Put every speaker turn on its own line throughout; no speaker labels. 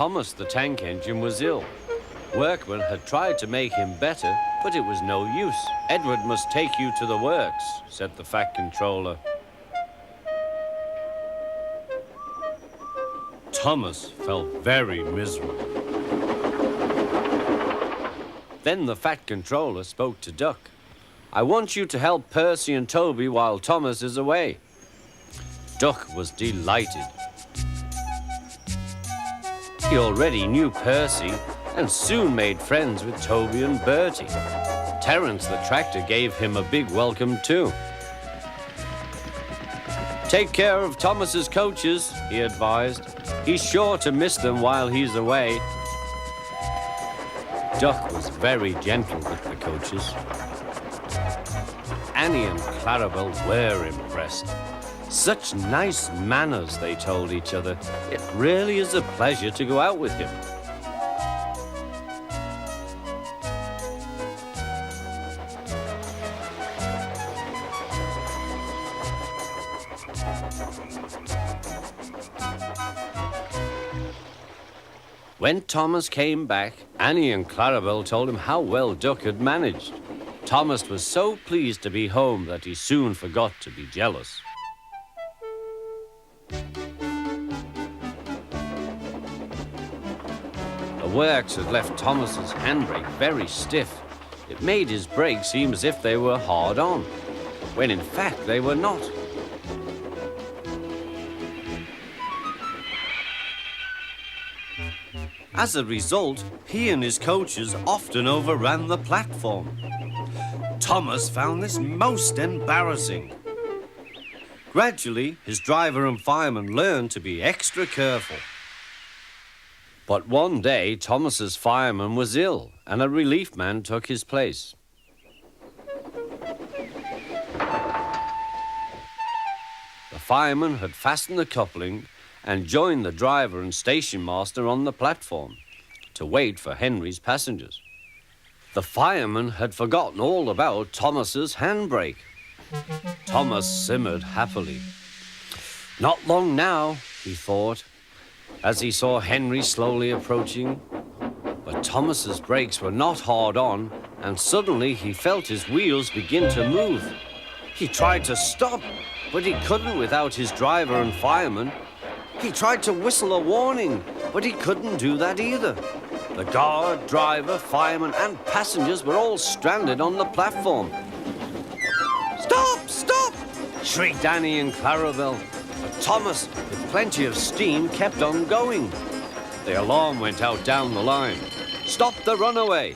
Thomas the tank engine was ill. Workmen had tried to make him better, but it was no use. Edward must take you to the works, said the Fat Controller. Thomas felt very miserable. Then the Fat Controller spoke to Duck. I want you to help Percy and Toby while Thomas is away. Duck was delighted. He already knew Percy and soon made friends with Toby and Bertie. Terence the tractor gave him a big welcome too. Take care of Thomas's coaches, he advised. He's sure to miss them while he's away. Duck was very gentle with the coaches. Annie and Clarabel were impressed. Such nice manners, they told each other. It really is a pleasure to go out with him. When Thomas came back, Annie and Clarabel told him how well Duck had managed. Thomas was so pleased to be home that he soon forgot to be jealous. The works had left Thomas's handbrake very stiff. It made his brakes seem as if they were hard on, when in fact they were not. As a result, he and his coaches often overran the platform. Thomas found this most embarrassing. Gradually, his driver and fireman learned to be extra careful. But one day, Thomas's fireman was ill, and a relief man took his place. The fireman had fastened the coupling and joined the driver and station master on the platform to wait for Henry's passengers. The fireman had forgotten all about Thomas's handbrake. Thomas simmered happily. Not long now, he thought, as he saw Henry slowly approaching. But Thomas's brakes were not hard on, and suddenly he felt his wheels begin to move. He tried to stop, but he couldn't without his driver and fireman. He tried to whistle a warning, but he couldn't do that either. The guard, driver, fireman, and passengers were all stranded on the platform. Stop! Stop! Shrieked Annie and Clarabel. But Thomas, with plenty of steam, kept on going. The alarm went out down the line. Stop the runaway!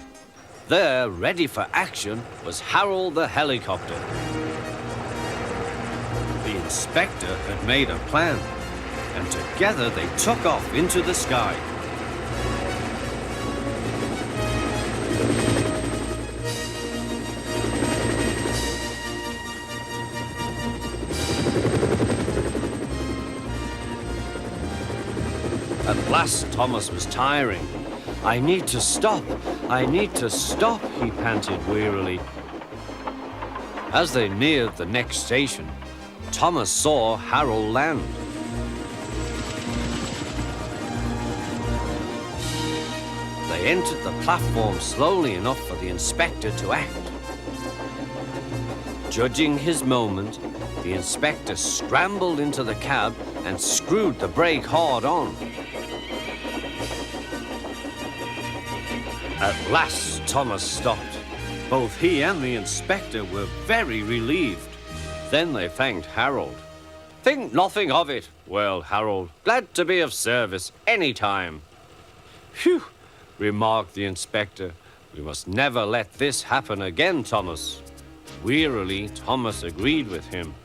There, ready for action, was Harold the helicopter. The inspector had made a plan, and together they took off into the sky. At last, Thomas was tiring. I need to stop, he panted wearily. As they neared the next station, Thomas saw Harold land. They entered the platform slowly enough for the inspector to act. Judging his moment, the inspector scrambled into the cab and screwed the brake hard on. At last, Thomas stopped. Both he and the inspector were very relieved. Then they thanked Harold. Think nothing of it. Well, Harold, glad to be of service any time. Phew, remarked the inspector. We must never let this happen again, Thomas. Wearily, Thomas agreed with him.